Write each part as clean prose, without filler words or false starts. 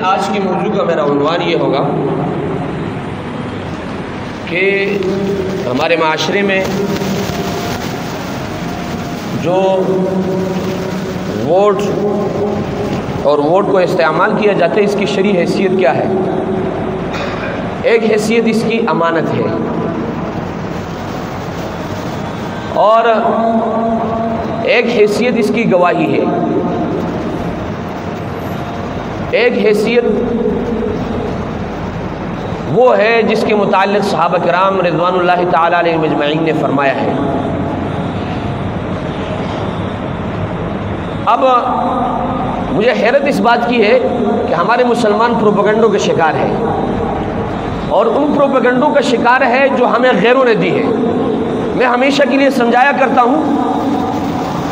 آج کے موضوع کا میرا عنوان یہ ہوگا کہ ہمارے معاشرے میں جو ووٹ اور ووٹ کو استعمال کیا جاتا ہے، اس کی شرعی حیثیت کیا ہے؟ ایک حیثیت اس کی امانت ہے، اور ایک حیثیت اس کی گواہی ہے، ایک حیثیت وہ ہے جس کے متعلق صحابہ کرام رضوان اللہ تعالی علیہم اجمعین نے فرمایا ہے۔ اب مجھے حیرت اس بات کی ہے کہ ہمارے مسلمان پروپیگنڈوں کے شکار ہیں، اور ان پروپیگنڈوں کا شکار ہے جو ہمیں غیروں نے دی ہے۔ میں ہمیشہ کے لیے سمجھایا کرتا ہوں،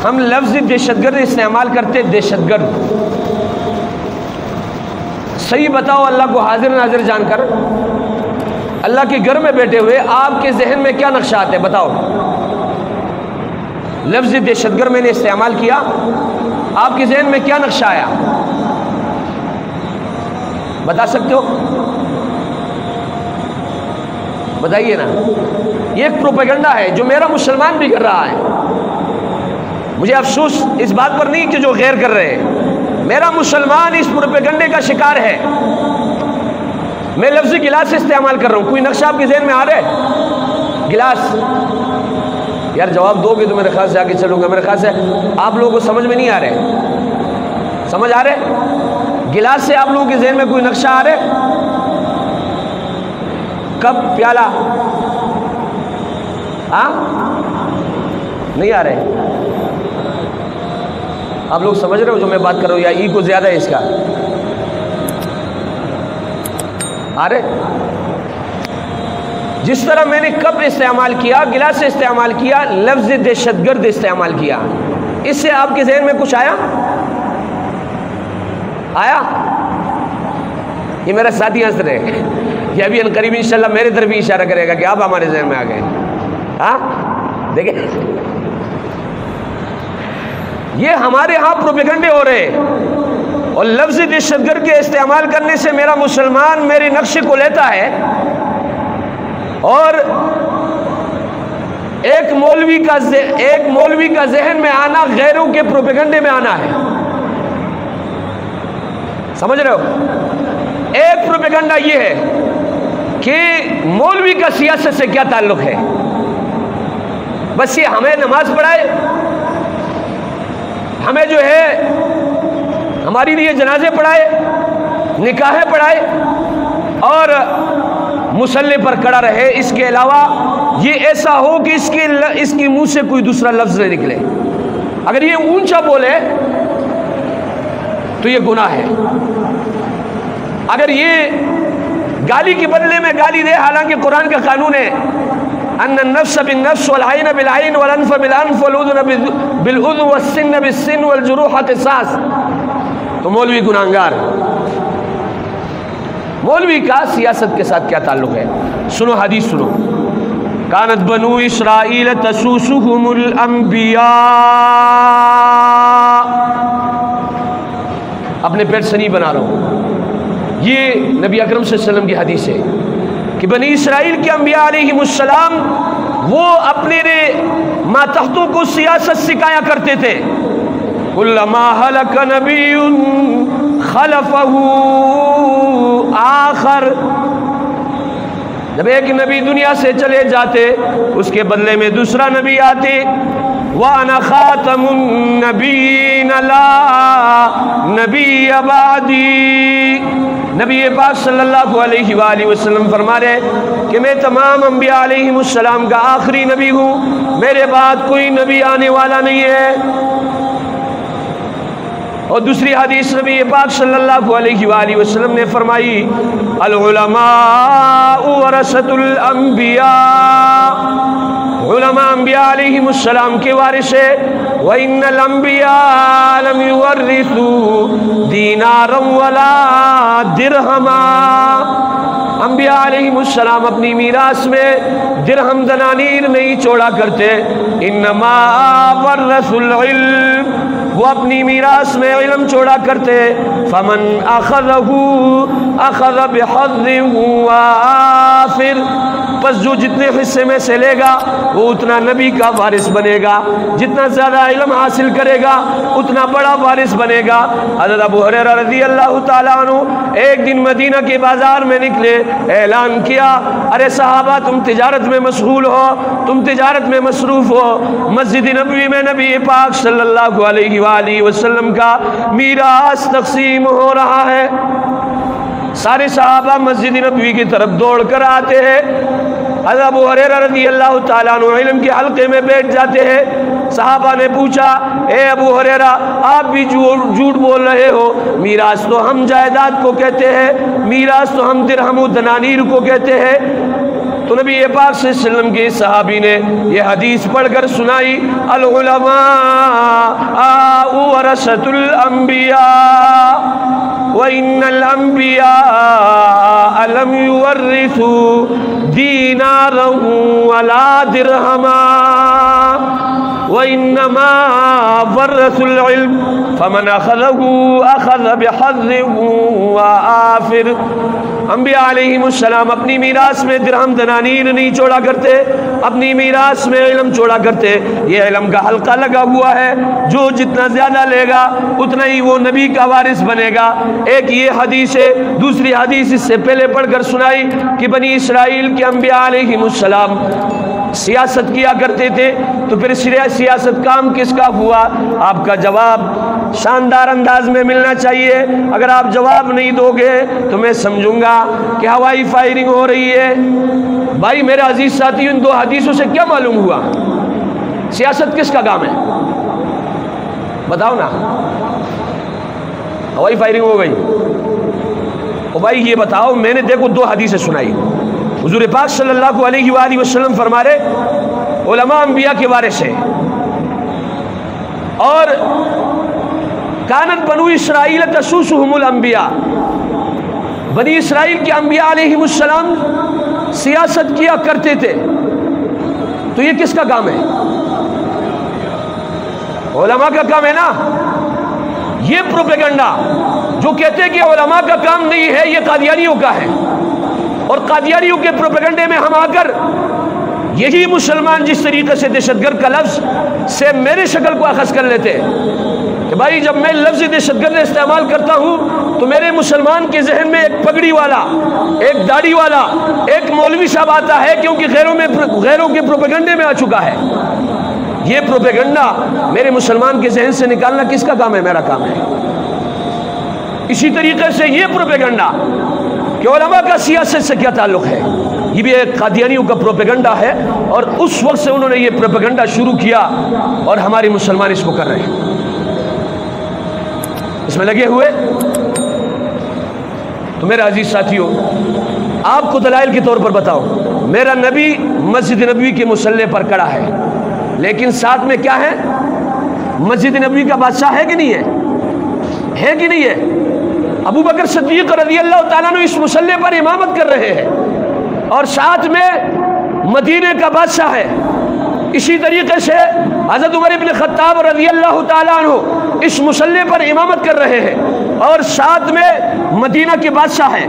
ہم لفظ دہشت گرد استعمال کرتے، دہشت گرد صحیح بتاؤ، اللہ کو حاضر ناظر جان کر اللہ کے گھر میں بیٹھے ہوئے آپ کے ذہن میں کیا نقشہ آتے بتاؤ؟ لفظ دہشت گرد میں نے استعمال کیا، آپ کے ذہن میں کیا نقشہ آیا؟ بتا سکتے ہو؟ بتائیے نا۔ یہ ایک پروپیگنڈا ہے جو میرا مسلمان بھی کر رہا ہے۔ مجھے افسوس اس بات پر نہیں کہ جو غیر کر رہے ہیں، میرا مسلمان اس پروپیگنڈے کا شکار ہے۔ میں لفظ گلاس استعمال کر رہا ہوں، کوئی نقشہ آپ کے ذہن میں آ رہا ہے؟ گلاس، یار جواب دو گے تو میرے خیال سے آگے چلوں گا۔ میرے خیال سے آپ لوگوں کو سمجھ میں نہیں آ رہے، سمجھ آ رہے؟ گلاس سے آپ لوگوں کے ذہن میں کوئی نقشہ آ رہے؟ کپ، پیالہ، ہاں نہیں آ رہے؟ آپ لوگ سمجھ رہے ہو جو میں بات کر رہا ہوں، یا ای کو زیادہ ہے اس کا؟ آ رہے؟ جس طرح میں نے کپ استعمال کیا، گلاس استعمال کیا، لفظ دہشت گرد استعمال کیا، اس سے آپ کے ذہن میں کچھ آیا؟ آیا؟ یہ میرا ساتھی ہنس رہے ہیں، یہ ابھی عنقریب انشاءاللہ میرے طرف بھی اشارہ کرے گا کہ آپ ہمارے ذہن میں آ گئے۔ ہاں دیکھیں، یہ ہمارے ہاں پروپیگنڈے ہو رہے ہیں، اور لفظ دہشت گرد کے استعمال کرنے سے میرا مسلمان میرے نقشے کو لیتا ہے، اور ایک مولوی کا ذہن میں آنا غیروں کے پروپیگنڈے میں آنا ہے۔ سمجھ رہے ہو؟ ایک پروپیگنڈا یہ ہے کہ مولوی کا سیاست سے کیا تعلق ہے، بس یہ ہمیں نماز پڑھائے، ہمیں جو ہے ہماری لیے جنازے پڑھائے، نکاحیں پڑھائے، اور مصلی پر کھڑا رہے، اس کے علاوہ یہ ایسا ہو کہ اس کی منہ سے کوئی دوسرا لفظ نہ نکلے۔ اگر یہ اونچا بولے تو یہ گناہ ہے، اگر یہ گالی کے بدلے میں گالی دے، حالانکہ قرآن کا قانون ہے ان النفس بالنفس والعین بالعین والانف بالانف والاذن بالاذن والسن بالسن والجروح قصاص، تو مولوی گناہگار۔ مولوی کا سیاست کے ساتھ کیا تعلق ہے؟ سنو حدیث سنو۔ کانت بنو اسرائیل تسوسهم الانبیاء، اپنے پیٹ سے نہیں بنا رہا ہوں، یہ نبی اکرم صلی اللہ علیہ وسلم کی حدیث ہے کہ بنی اسرائیل کے انبیاء علیہم السلام وہ اپنے ماتحتوں کو سیاست سکھایا کرتے تھے۔ کلما ہلک نبی خلفہ آخر، جب ایک نبی دنیا سے چلے جاتے اس کے بدلے میں دوسرا نبی آتے۔ وَأَنَا خَاتَمُ النَّبِيِّينَ لَا نَبِيَّ بَعْدِي، نبی پاک صلی اللہ علیہ وآلہ وسلم فرما رہے کہ میں تمام انبیاء علیہ السلام کا آخری نبی ہوں، میرے بعد کوئی نبی آنے والا نہیں ہے۔ اور دوسری حدیث نبی پاک صلی اللہ علیہ وآلہ وسلم نے فرمائی العلماء ورثۃ الانبیاء، علماء انبیاء علیہ السلام کے وارث ہے۔ وَإِنَّ الْأَنْبِيَاءَ لَمْ يُوَرِّثُوا دِينَارًا وَلَا دِرْهَمًا، انبیاء علیہ السلام اپنی میراث میں درہم دنانیر نہیں چھوڑا کرتے۔ انما ورثوا العلم، وہ اپنی میراث میں علم چھوڑا کرتے، فمن اخذہ اخذ بحظ وافر، پس جو جتنے حصے میں سے لے گا وہ اتنا نبی کا وارث بنے گا، جتنا زیادہ علم حاصل کرے گا اتنا بڑا وارث بنے گا۔ حضرت ابو ہریرہ رضی اللہ تعالیٰ عنہ ایک دن مدینہ کے بازار میں نکلے، اعلان کیا، ارے صحابہ تم تجارت میں مشغول ہو، تم تجارت میں مصروف ہو، مسجد نبوی میں نبی پاک صلی اللہ علیہ وآلہ وسلم کا میراث تقسیم ہو رہا ہے۔ سارے صحابہ مسجد نبوی کی طرف دوڑ کر آتے ہیں، حضرت ابو ہریرہ رضی اللہ تعالیٰ عنہ علم کے حلقے میں بیٹھ جاتے ہیں۔ صحابہ نے پوچھا، اے ابو ہریرہ آپ بھی جھوٹ بول رہے ہو، میراث تو ہم جائیداد کو کہتے ہیں، میراث تو ہم درہم و دنانیر کو کہتے ہیں۔ تو نبی پاک صلی اللہ علیہ وسلم کے صحابی نے یہ حدیث پڑھ کر سنائی، العلماء ورثۃ الانبیاء وَإِنَّ الْأَنْبِيَاءَ لَمْ يُوَرِّثُوا دِينَارًا وَلَا دِرْهَمًا وَإِنَّمَا وَرَّثُوا الْعِلْمَ فَمَنْ أَخَذَهُ أَخَذَ بِحَظٍّ وَآفِرٍ۔ انبیاء علیہم السلام اپنی میراث میں درہم دنانیر نہیں چھوڑا کرتے، اپنی میراث میں علم چھوڑا کرتے۔ یہ علم کا حلقہ لگا ہوا ہے، جو جتنا زیادہ لے گا اتنا ہی وہ نبی کا وارث بنے گا۔ ایک یہ حدیث ہے، دوسری حدیث اس سے پہلے پڑھ کر سنائی کہ بنی اسرائیل کے انبیاء علیہم السلام سیاست کیا کرتے تھے، تو پھر سیاست کام کس کا ہوا؟ آپ کا جواب شاندار انداز میں ملنا چاہیے۔ اگر آپ جواب نہیں دو گے تو میں سمجھوں گا کہ ہوائی فائرنگ ہو رہی ہے۔ بھائی میرے عزیز ساتھی، ان دو حدیثوں سے کیا معلوم ہوا؟ سیاست کس کا کام ہے؟ بتاؤ نا، ہوائی فائرنگ ہو گئی؟ او بھائی یہ بتاؤ، میں نے دیکھو دو حدیثیں سنائی، حضور پاک صلی اللہ علیہ وآلہ وسلم فرما رہے علماء انبیاء کے وارث ہیں، اور کانت بنو اسرائیل تسوسہم الانبیاء، بنی اسرائیل کے انبیاء علیہم السلام سیاست کیا کرتے تھے، تو یہ کس کا کام ہے؟ علماء کا کام ہے نا۔ یہ پروپیگنڈا جو کہتے ہیں کہ علماء کا کام نہیں ہے، یہ قادیانیوں کا ہے، اور قادیانیوں کے پروپیگنڈے میں ہم آ کر یہی مسلمان جس طریقے سے دہشت گرد کا لفظ سے میرے شکل کو اخذ کر لیتے ہیں کہ بھائی جب میں لفظ دہشت گرد استعمال کرتا ہوں تو میرے مسلمان کے ذہن میں ایک پگڑی والا، ایک داڑھی والا، ایک مولوی صاحب آتا ہے، کیونکہ غیروں کے پروپیگنڈے میں آ چکا ہے۔ یہ پروپیگنڈا میرے مسلمان کے ذہن سے نکالنا کس کا کام ہے؟ میرا کام ہے۔ اسی طریقے سے یہ پروپیگنڈا کہ علماء کا سیاست سے کیا تعلق ہے، یہ بھی ایک قادیانیوں کا پروپیگنڈا ہے، اور اس وقت سے انہوں نے یہ پروپیگنڈا شروع کیا اور ہمارے مسلمان اس کو کر رہے ہیں، اس میں لگے ہوئے۔ تو میرے عزیز ساتھیوں، آپ کو دلائل کے طور پر بتاؤ، میرا نبی مسجد نبوی کے مصلی پر کھڑا ہے، لیکن ساتھ میں کیا ہے؟ مسجد نبوی کا بادشاہ ہے کہ نہیں ہے؟ ہے کہ نہیں ہے؟ ابو بکر صدیق رضی اللہ تعالیٰ عنہ اس مصلی پر امامت کر رہے ہیں، اور ساتھ میں مدینے کا بادشاہ ہے۔ اسی طریقے سے حضرت عمر ابن خطاب رضی اللہ تعالیٰ عنہ اس مصلی پر امامت کر رہے ہیں، اور ساتھ میں مدینہ کے بادشاہ ہیں۔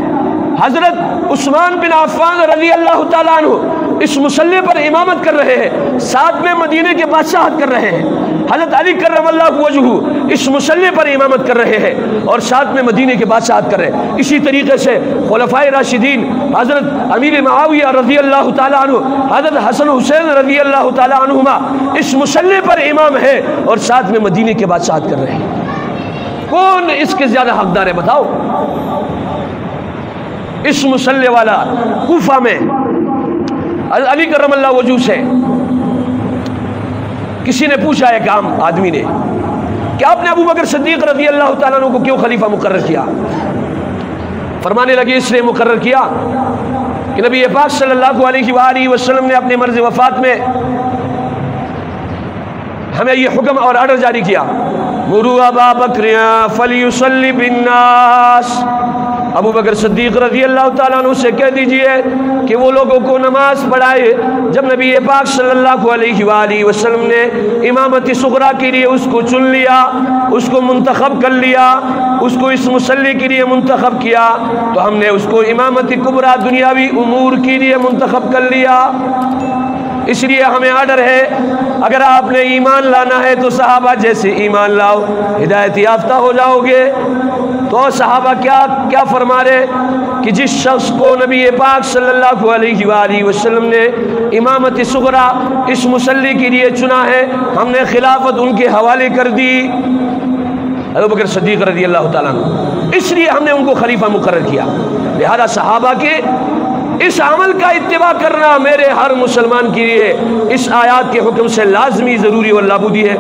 حضرت عثمان بن عفان رضی اللہ تعالیٰ عنہ اس مصلی پر امامت کر رہے ہیں، ساتھ میں مدینے کے بادشاہت کر رہے ہیں۔ حضرت علی کرم اللہ وجہہ اس مصلی پر امامت کر رہے ہیں، اور ساتھ میں مدینے کے بادشاہت کر رہے ہیں۔ اسی طریقے سے خلفائے راشدین حضرت امیر معاویہ رضی اللہ تعالیٰ عنہ، حضرت حسن حسین رضی اللہ تعالیٰ عنہما اس مصلی پر امام ہے اور ساتھ میں مدینے کے بادشاہت کر رہے ہیں۔ کون اس کے زیادہ حقدار ہے بتاؤ؟ اس مصلی والا کوفہ میں علی کرم اللہ وجہہ سے کسی نے پوچھا ایک عام آدمی نے کہ آپ نے ابو بکر صدیق رضی اللہ تعالیٰ عنہ کو کیوں خلیفہ مقرر کیا؟ فرمانے لگے اس لیے مقرر کیا کہ نبی پاک صلی اللہ علیہ وآلہ وسلم نے اپنے مرض وفات میں ہمیں یہ حکم اور آرڈر جاری کیا، مروا ابا بکر فلیصلی بالناس، ابو بکر صدیق رضی اللہ تعالیٰ عنہ سے کہہ دیجئے کہ وہ لوگوں کو نماز پڑھائے۔ جب نبی پاک صلی اللہ علیہ وآلہ وسلم نے امامت صغریٰ کے لیے اس کو چن لیا، اس کو منتخب کر لیا، اس کو اس مصلی کے لیے منتخب کیا، تو ہم نے اس کو امامت کبریٰ دنیاوی امور کے لیے منتخب کر لیا۔ اس لیے ہمیں آرڈر ہے، اگر آپ نے ایمان لانا ہے تو صحابہ جیسے ایمان لاؤ، ہدایت یافتہ ہو جاؤ گے۔ تو صحابہ کیا فرما رہے کہ جس شخص کو نبی پاک صلی اللہ علیہ وآلہ وسلم نے امامت صغریٰ اس مصلی کے لیے چنا ہے، ہم نے خلافت ان کے حوالے کر دی، ابو بکر صدیق رضی اللہ تعالیٰ عنہ، اس لیے ہم نے ان کو خلیفہ مقرر کیا۔ لہذا صحابہ کے اس عمل کا اتباع کرنا میرے ہر مسلمان کے لیے اس آیات کے حکم سے لازمی، ضروری اور لابودی ہے۔